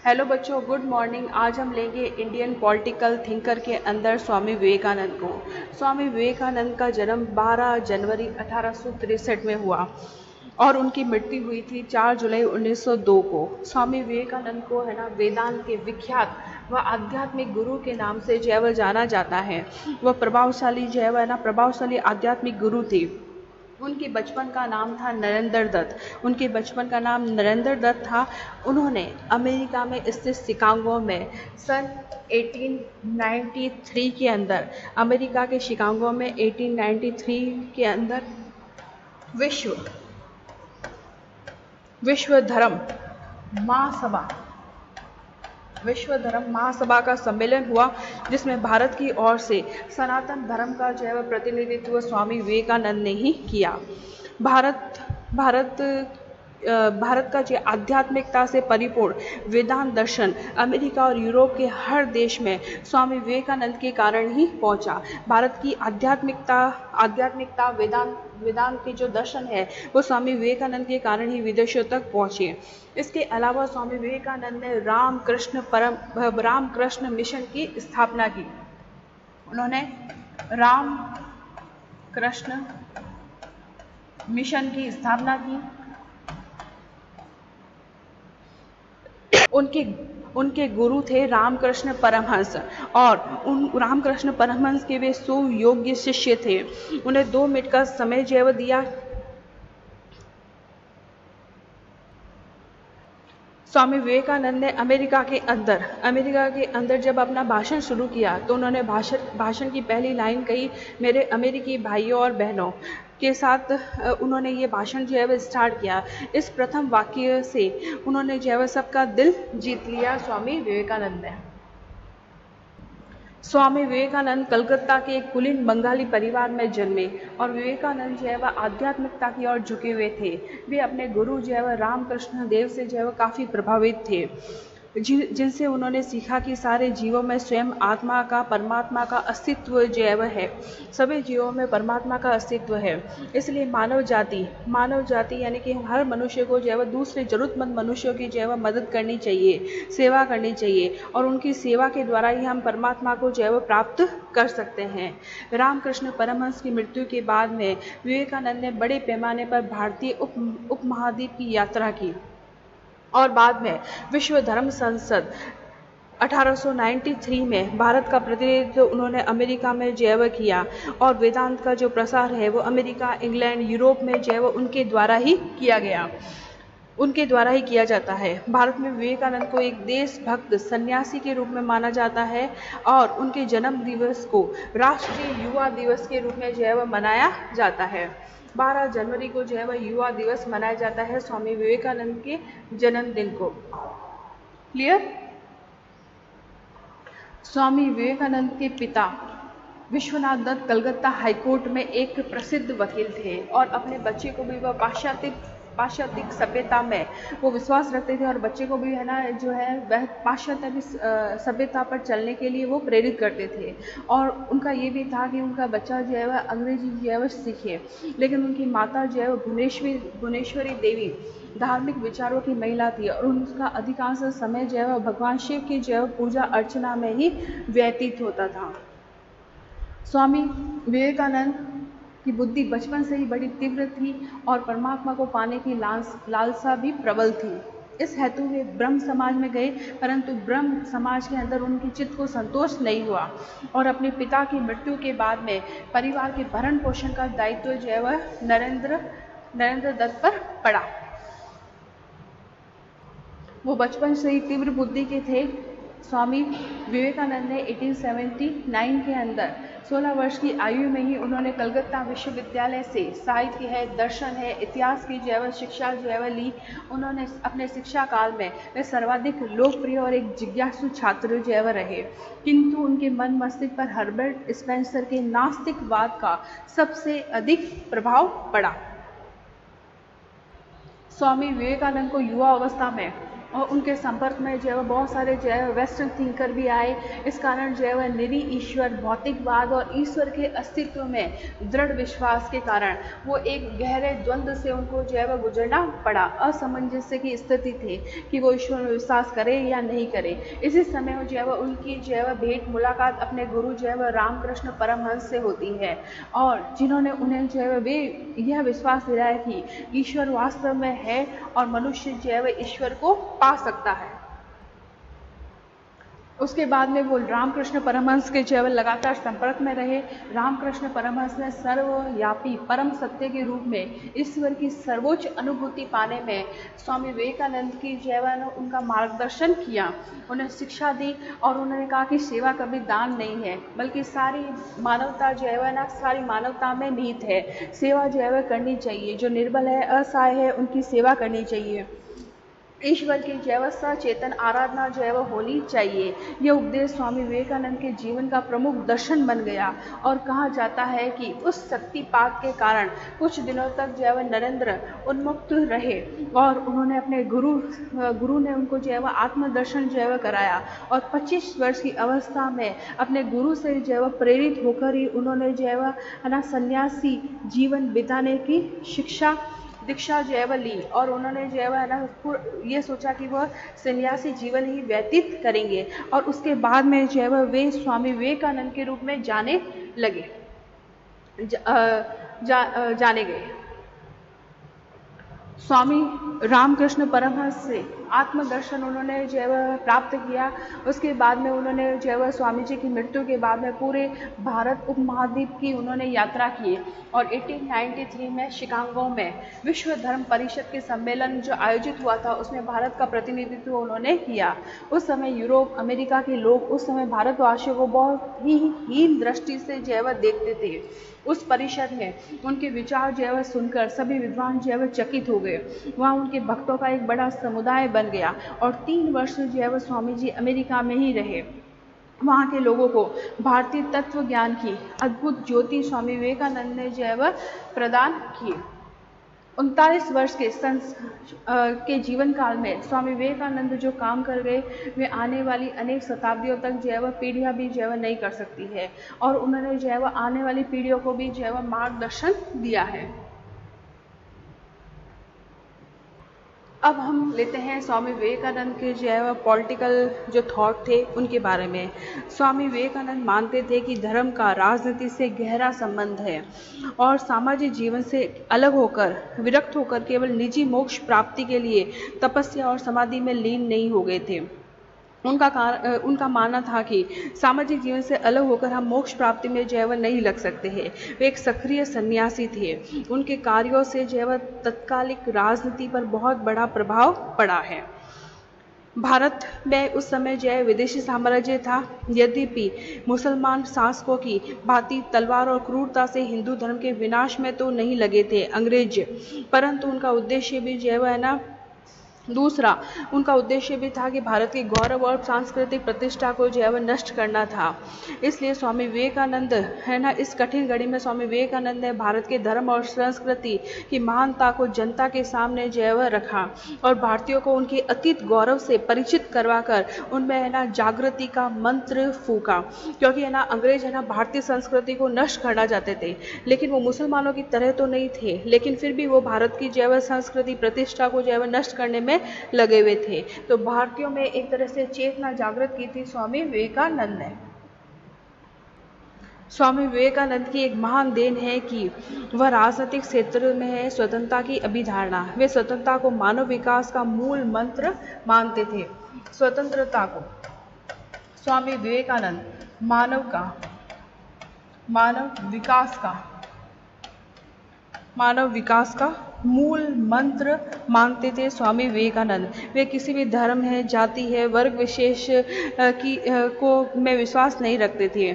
Hello बच्चों, good morning. आज हम लेंगे इंडियन पॉलिटिकल थिंकर के अंदर स्वामी विवेकानंद को। स्वामी विवेकानंद का जन्म 12 जनवरी 1863 में हुआ और उनकी मृत्यु हुई थी 4 जुलाई 1902 को। स्वामी विवेकानंद को है ना वेदांत के विख्यात व आध्यात्मिक गुरु के नाम से जो है वह जाना जाता है। वह प्रभावशाली जो है ना प्रभावशाली आध्यात्मिक गुरु थे। उनके बचपन का नाम था नरेंद्र दत्त। उनके बचपन का नाम नरेंद्र दत्त था। उन्होंने अमेरिका में स्थित शिकागो में सन 1893 के अंदर, अमेरिका के शिकागो में 1893 के अंदर विश्व धर्म महासभा का सम्मेलन हुआ, जिसमें भारत की ओर से सनातन धर्म का जो है वह प्रतिनिधित्व स्वामी विवेकानंद ने ही किया। भारत का जो आध्यात्मिकता से परिपूर्ण वेदांत दर्शन अमेरिका और यूरोप के हर देश में स्वामी विवेकानंद के कारण ही पहुंचा। भारत की आध्यात्मिकता वेदांत के जो दर्शन है वो स्वामी विवेकानंद के कारण ही विदेशों तक पहुंचे। इसके अलावा स्वामी विवेकानंद ने रामकृष्ण मिशन की स्थापना की। उन्होंने रामकृष्ण मिशन की स्थापना की। उनके गुरु थे रामकृष्ण परमहंस और उन रामकृष्ण परमहंस के वे सुयोग्य शिष्य थे। उन्हें 2 मिनट का समय जो है दिया। स्वामी विवेकानंद ने अमेरिका के अंदर जब अपना भाषण शुरू किया तो उन्होंने भाषण की पहली लाइन कही, मेरे अमेरिकी भाइयों और बहनों के साथ उन्होंने ये भाषण जो है वह स्टार्ट किया। इस प्रथम वाक्य से उन्होंने जो है वह सबका दिल जीत लिया। स्वामी विवेकानंद कलकत्ता के एक कुलीन बंगाली परिवार में जन्मे और विवेकानंद जो है वह आध्यात्मिकता की ओर झुके हुए थे। वे अपने गुरु जो है वह रामकृष्ण देव से जो है वह काफ़ी प्रभावित थे, जिनसे उन्होंने सीखा कि सारे जीवों में स्वयं आत्मा का परमात्मा का अस्तित्व जो है वह है। सभी जीवों में परमात्मा का अस्तित्व है। इसलिए मानव जाति यानी कि हर मनुष्य को जो है वह दूसरे जरूरतमंद मनुष्यों की जो है वह मदद करनी चाहिए, सेवा करनी चाहिए और उनकी सेवा के द्वारा ही हम परमात्मा को जो है वह प्राप्त कर सकते हैं। रामकृष्ण परमहंस की मृत्यु के बाद में विवेकानंद ने बड़े पैमाने पर भारतीय उपमहाद्वीप की यात्रा की और बाद में विश्व धर्म संसद 1893 में भारत का प्रतिनिधित्व उन्होंने अमेरिका में जो है वह किया और वेदांत का जो प्रसार है वो अमेरिका, इंग्लैंड, यूरोप में जो है वह उनके द्वारा ही किया जाता है। भारत में विवेकानंद को एक देशभक्त सन्यासी के रूप में माना जाता है और उनके जन्म दिवस को राष्ट्रीय युवा दिवस के रूप में जो है वह मनाया जाता है। 12 जनवरी को जो है वह युवा दिवस मनाया जाता है स्वामी विवेकानंद के जन्मदिन को। क्लियर? स्वामी विवेकानंद के पिता विश्वनाथ दत्त कलकत्ता हाईकोर्ट में एक प्रसिद्ध वकील थे और अपने बच्चे को भी वह पाश्चात्य सभ्यता में वो विश्वास रखते थे और बच्चे को भी है ना जो है वह पाश्चात्य सभ्यता पर चलने के लिए वो प्रेरित करते थे और उनका ये भी था कि उनका बच्चा जो है वह अंग्रेजी जो है वह सीखे। लेकिन उनकी माता जो है वह भुवनेश्वरी देवी धार्मिक विचारों की महिला थी और उनका अधिकांश समय जो है वह भगवान शिव की जो है पूजा अर्चना में ही व्यतीत होता था। स्वामी विवेकानंद की बुद्धि बचपन से ही बड़ी तीव्र थी और परमात्मा को पाने की लालसा भी प्रबल थी। इस हेतु वे ब्रह्म समाज में गए, परंतु ब्रह्म समाज के अंदर उनकी चित्त को संतोष नहीं हुआ और अपने पिता की मृत्यु के बाद में परिवार के भरण पोषण का दायित्व जो है वह नरेंद्र दत्त पर पड़ा। वो बचपन से ही तीव्र बुद्धि के थे। स्वामी विवेकानंद ने 1879 के अंदर 16 वर्ष की आयु में ही उन्होंने कलकत्ता विश्वविद्यालय से साहित्य है, दर्शन है, इतिहास की जो है शिक्षा जो है ली। उन्होंने अपने शिक्षा काल में वे सर्वाधिक लोकप्रिय और एक जिज्ञासु छात्र जो है रहे, किंतु उनके मन मस्तिष्क पर हर्बर्ट स्पेंसर के नास्तिकवाद का सबसे अधिक प्रभाव पड़ा। स्वामी विवेकानंद को युवा अवस्था में और उनके संपर्क में जो है वह बहुत सारे जो है वेस्टर्न थिंकर भी आए। इस कारण जो है वह निरी ईश्वर, भौतिकवाद और ईश्वर के अस्तित्व में दृढ़ विश्वास के कारण वो एक गहरे द्वंद्व से उनको जो है वह गुजरना पड़ा। असमंजस्य की स्थिति थी कि वो ईश्वर में विश्वास करे या नहीं करे। इसी समय जो है वह उनकी जो है वह भेंट मुलाकात अपने गुरु जो है वह रामकृष्ण परमहंस से होती है, और जिन्होंने उन्हें जो है वे यह विश्वास दिलाया कि ईश्वर वास्तव में है और मनुष्य जो है वह ईश्वर को पा सकता है। उसके बाद में वो रामकृष्ण परमहंस के जो है लगातार संपर्क में रहे। रामकृष्ण परमहंस ने सर्वव्यापी परम सत्य के रूप में ईश्वर की सर्वोच्च अनुभूति पाने में स्वामी विवेकानंद की जो है उनका मार्गदर्शन किया, उन्हें शिक्षा दी, और उन्होंने कहा कि सेवा कभी दान नहीं है, बल्कि सारी मानवता जो है ना सारी मानवता में निहित है। सेवा जो है वह करनी चाहिए, जो निर्बल है, असहाय है, उनकी सेवा करनी चाहिए। ईश्वर की जो है वह सचेतन आराधना जो है वह होनी चाहिए। यह उपदेश स्वामी विवेकानंद के जीवन का प्रमुख दर्शन बन गया, और कहा जाता है कि उस शक्तिपात के कारण कुछ दिनों तक जो है वह नरेंद्र उन्मुक्त रहे, और उन्होंने अपने गुरु ने उनको जो है वह आत्मदर्शन जो है वह कराया, और 25 वर्ष की अवस्था में अपने गुरु से जो है वह प्रेरित होकर ही उन्होंने जो है वह सन्यासी जीवन बिताने की दीक्षा जो है वह ली, और उन्होंने जो है वह ये सोचा कि वह सन्यासी जीवन ही व्यतीत करेंगे, और उसके बाद में जो है वह वे स्वामी विवेकानंद के रूप में जाने गए। स्वामी रामकृष्ण परमहंस से आत्मदर्शन उन्होंने जो है वह प्राप्त किया। उसके बाद में उन्होंने जो है वह स्वामी जी की मृत्यु के बाद में पूरे भारत उपमहाद्वीप की उन्होंने यात्रा की, और 1893 में शिकागो में विश्व धर्म परिषद के सम्मेलन जो आयोजित हुआ था उसमें भारत का प्रतिनिधित्व उन्होंने किया। उस समय यूरोप, अमेरिका के लोग उस समय भारतवासियों को बहुत ही हीन दृष्टि से जो है वह देखते थे। उस परिषद में उनके विचार जो है वह सुनकर सभी विद्वान जो है वह चकित हो गए। वहाँ उनके भक्तों का एक बड़ा समुदाय बन गया, और 3 वर्ष जो है वह स्वामी जी अमेरिका में ही रहे। वहाँ के लोगों को भारतीय तत्व ज्ञान की अद्भुत ज्योति स्वामी विवेकानंद ने जो है वह प्रदान की। 39 वर्ष के जीवन काल में स्वामी विवेकानंद जो काम कर गए वे आने वाली अनेक शताब्दियों तक जो है वह पीढ़ियाँ भी जो है वह नहीं कर सकती है, और उन्होंने जो है वह आने वाली पीढ़ियों को भी जो है वह मार्गदर्शन दिया है। अब हम लेते हैं स्वामी विवेकानंद के जो है वह पॉलिटिकल जो थॉट थे उनके बारे में। स्वामी विवेकानंद मानते थे कि धर्म का राजनीति से गहरा संबंध है, और सामाजिक जीवन से अलग होकर, विरक्त होकर केवल निजी मोक्ष प्राप्ति के लिए तपस्या और समाधि में लीन नहीं हो गए थे। उनका मानना था कि सामाजिक जीवन से अलग होकर हम मोक्ष प्राप्ति में जो है वह नहीं लग सकते हैं। वे एक सक्रिय सन्यासी थे। उनके कार्यों से जो है वह तत्कालिक राजनीति पर बहुत बड़ा प्रभाव पड़ा है। भारत में उस समय जो है विदेशी साम्राज्य था। यद्यपि मुसलमान शासकों की भांति तलवार और क्रूरता से हिंदू धर्म के विनाश में तो नहीं लगे थे अंग्रेज, परंतु उनका उद्देश्य भी जो है वह दूसरा उनका उद्देश्य भी था कि भारत के गौरव और सांस्कृतिक प्रतिष्ठा को जो है वह नष्ट करना था। इसलिए स्वामी विवेकानंद इस कठिन घड़ी में स्वामी विवेकानंद ने भारत के धर्म और संस्कृति की महानता को जनता के सामने जो है वह रखा, और भारतीयों को उनके अतीत गौरव से परिचित करवाकर उनमें जागृति का मंत्र फूका। क्योंकि अंग्रेज भारतीय संस्कृति को नष्ट करना चाहते थे, लेकिन वो मुसलमानों की तरह तो नहीं थे, लेकिन फिर भी वो भारत की जो है वह संस्कृति प्रतिष्ठा को जो है वह नष्ट करने में लगे हुए थे। तो भारतीयों में एक तरह से चेतना जागृत की थी स्वामी विवेकानंद ने। स्वामी विवेकानंद की एक महान देन है कि वह राजनीतिक क्षेत्र में है स्वतंत्रता की अभिधारणा। वे स्वतंत्रता को मानव विकास का मूल मंत्र मानते थे। स्वतंत्रता को स्वामी विवेकानंद मानव विकास का मूल मंत्र मानते थे स्वामी विवेकानंद। वे किसी भी धर्म है, जाति है, वर्ग विशेष में विश्वास नहीं रखते थे।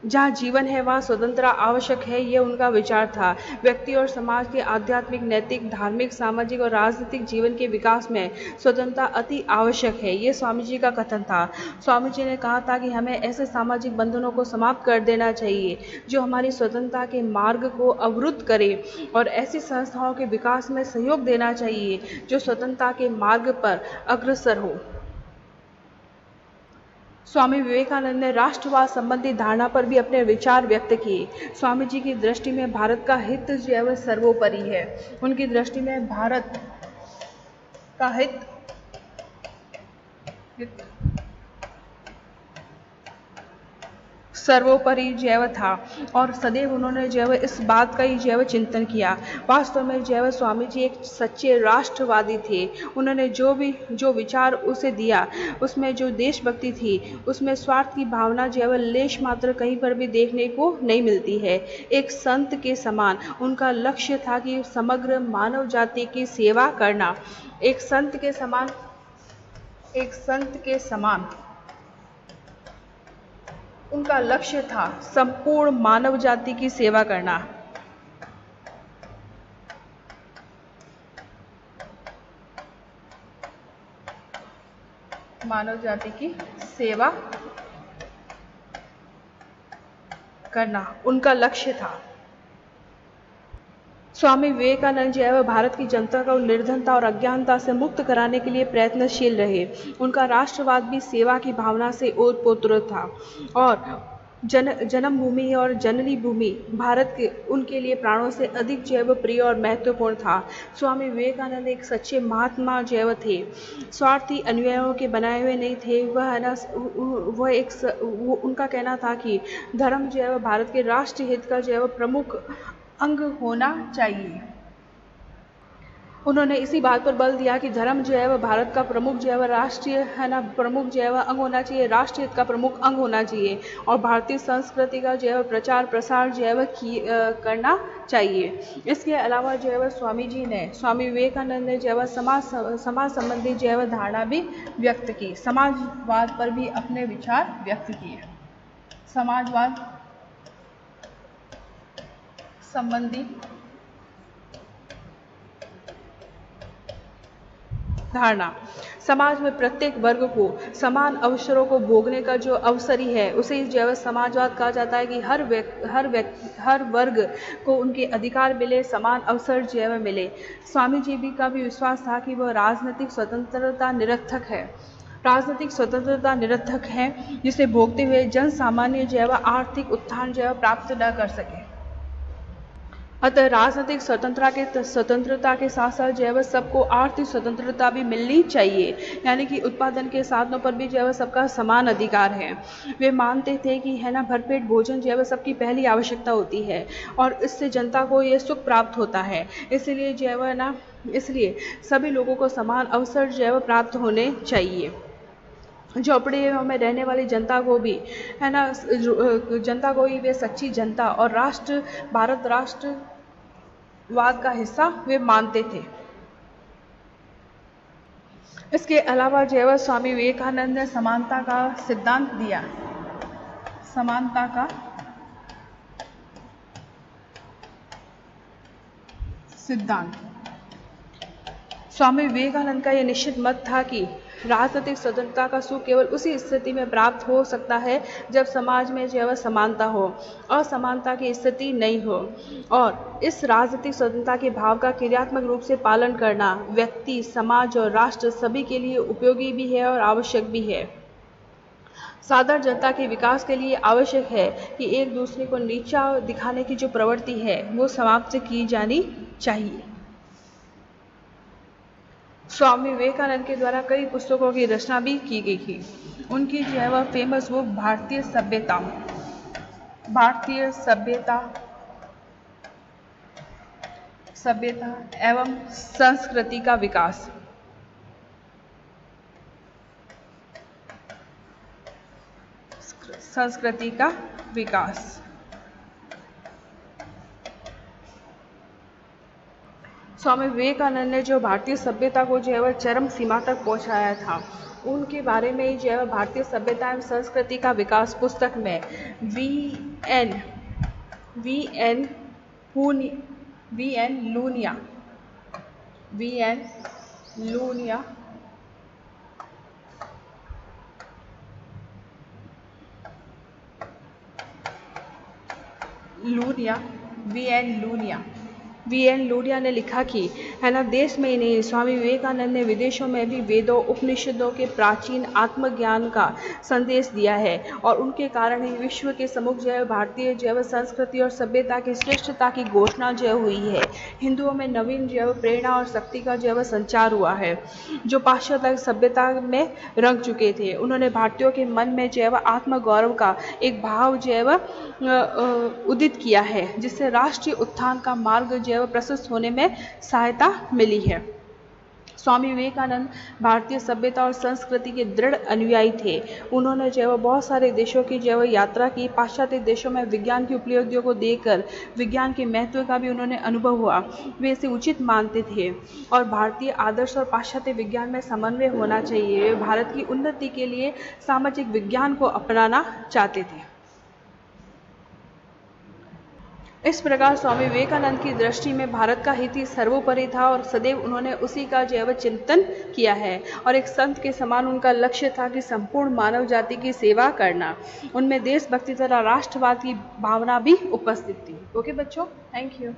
जहाँ जीवन है वहाँ स्वतंत्रता आवश्यक है, ये उनका विचार था। व्यक्ति और समाज के आध्यात्मिक, नैतिक, धार्मिक, सामाजिक और राजनीतिक जीवन के विकास में स्वतंत्रता अति आवश्यक है, ये स्वामी जी का कथन था। स्वामी जी ने कहा था कि हमें ऐसे सामाजिक बंधनों को समाप्त कर देना चाहिए जो हमारी स्वतंत्रता के मार्ग को अवरुद्ध करे, और ऐसी संस्थाओं के विकास में सहयोग देना चाहिए जो स्वतंत्रता के मार्ग पर अग्रसर हो। स्वामी विवेकानंद ने राष्ट्रवाद संबंधी धारणा पर भी अपने विचार व्यक्त किए। स्वामी जी की दृष्टि में भारत का हित जो है वह सर्वोपरि है। उनकी दृष्टि में भारत का हित सर्वोपरि जैव था, और सदैव उन्होंने जैव इस बात का ही जैव चिंतन किया। वास्तव में जैव स्वामी जी एक सच्चे राष्ट्रवादी थे। उन्होंने जो विचार उसे दिया, उसमें जो देशभक्ति थी, उसमें स्वार्थ की भावना जैव लेश मात्र कहीं पर भी देखने को नहीं मिलती है। एक संत के समान उनका लक्ष्य था कि समग्र मानव जाति की सेवा करना। एक संत के समान उनका लक्ष्य था संपूर्ण मानव जाति की सेवा करना। मानव जाति की सेवा करना उनका लक्ष्य था। स्वामी विवेकानंद जी वह भारत की जनता को निर्धनता और अज्ञानता से मुक्त कराने के लिए प्रयत्नशील रहे। उनका राष्ट्रवाद भी सेवा की भावना से ओतप्रोत था, और जन्मभूमि और जननी भूमि भारत के उनके लिए प्राणों से अधिक जैव प्रिय और महत्वपूर्ण था। स्वामी विवेकानंद एक सच्चे महात्मा जैव थे, स्वार्थी अनुयायियों के बनाए हुए नहीं थे। वह है ना, उनका कहना था कि धर्म जैव भारत के राष्ट्रीय हित का जैव प्रमुख अंग होना चाहिए। उन्होंने इसी बात पर बल दिया कि धर्म जो है वह भारत का प्रमुख जो है वह राष्ट्रीय है ना प्रमुख जो है वह अंग होना चाहिए, राष्ट्रीय हित का प्रमुख अंग होना चाहिए, और भारतीय संस्कृति का जो है वह प्रचार प्रसार जो है वह करना चाहिए। इसके अलावा जो है वह स्वामी विवेकानंद ने जो है वह समाज संबंधी जो है वह धारणा भी व्यक्त की। समाजवाद पर भी अपने विचार व्यक्त किए। समाजवाद संबंधी धारणा, समाज में प्रत्येक वर्ग को समान अवसरों को भोगने का जो अवसर ही है, उसे जो है समाजवाद कहा जाता है कि हर वर्ग को उनके अधिकार मिले, समान अवसर जो है मिले। स्वामी जी भी का भी विश्वास था कि वह राजनीतिक स्वतंत्रता निरर्थक है, जिसे भोगते हुए जन सामान्य जो है वह आर्थिक उत्थान जो है प्राप्त न कर सके। अतः राजनीतिक स्वतंत्रता के साथ साथ जो है वह सबको आर्थिक स्वतंत्रता भी मिलनी चाहिए, यानी कि उत्पादन के साधनों पर भी जो है वह सबका समान अधिकार है। वे मानते थे कि है ना भरपेट भोजन जो है वह सबकी पहली आवश्यकता होती है, और इससे जनता को ये सुख प्राप्त होता है। इसलिए जो है वह ना इसलिए सभी लोगों को समान अवसर जो है वह प्राप्त होने चाहिए। झोपड़ियों में रहने वाली जनता को भी है ना, जनता को ही वे सच्ची जनता और भारत राष्ट्रवाद का हिस्सा वे मानते थे। इसके अलावा जो है वह स्वामी विवेकानंद ने समानता का सिद्धांत दिया। समानता का सिद्धांत, स्वामी विवेकानंद का यह निश्चित मत था कि राजनीतिक स्वतंत्रता का सुख केवल उसी स्थिति में प्राप्त हो सकता है जब समाज में जो है समानता हो, असमानता की स्थिति नहीं हो, और इस राजनीतिक स्वतंत्रता के भाव का क्रियात्मक रूप से पालन करना व्यक्ति, समाज और राष्ट्र सभी के लिए उपयोगी भी है और आवश्यक भी है। साधारण जनता के विकास के लिए आवश्यक है कि एक दूसरे को नीचा दिखाने की जो प्रवृत्ति है वो समाप्त की जानी चाहिए। स्वामी विवेकानंद के द्वारा कई पुस्तकों की रचना भी की गई थी। उनकी जो है वह फेमस बुक भारतीय सभ्यता एवं संस्कृति का विकास, स्वामी विवेकानंद ने जो भारतीय सभ्यता को जो है वह चरम सीमा तक पहुंचाया था, उनके बारे में ही जो है वह भारतीय सभ्यता एवं संस्कृति का विकास पुस्तक में वी एन लूनिया ने लिखा कि है ना, देश में ही नहीं, स्वामी विवेकानंद ने विदेशों में भी वेदों उपनिषदों के प्राचीन आत्मज्ञान का संदेश दिया है, और उनके कारण ही विश्व के सम्मुख जो है भारतीय जो है संस्कृति और सभ्यता की श्रेष्ठता की घोषणा जो हुई है। हिंदुओं में नवीन जो है प्रेरणा और शक्ति का जो है संचार हुआ है, जो पाश्चात्य सभ्यता में रंग चुके थे। उन्होंने भारतीयों के मन में जो है आत्मगौरव का एक भाव जो है उदित किया है, जिससे राष्ट्रीय उत्थान का मार्ग जो है प्रशस्त होने में सहायता मिली है। स्वामी विवेकानंद भारतीय सभ्यता और संस्कृति के दृढ़ अनुयायी थे। उन्होंने जो है बहुत सारे देशों की जो है यात्रा की। पाश्चात्य देशों में विज्ञान की उपलब्धियों को देखकर विज्ञान के महत्व का भी उन्होंने अनुभव हुआ, वे इसे उचित मानते थे, और भारतीय आदर्श और पाश्चात्य विज्ञान में समन्वय होना चाहिए। वे भारत की उन्नति के लिए सामाजिक विज्ञान को अपनाना चाहते थे। इस प्रकार स्वामी विवेकानंद की दृष्टि में भारत का हित ही सर्वोपरि था, और सदैव उन्होंने उसी का जो है चिंतन किया है, और एक संत के समान उनका लक्ष्य था कि संपूर्ण मानव जाति की सेवा करना। उनमें देशभक्ति तथा राष्ट्रवाद की भावना भी उपस्थित थी। ओके बच्चों, थैंक यू।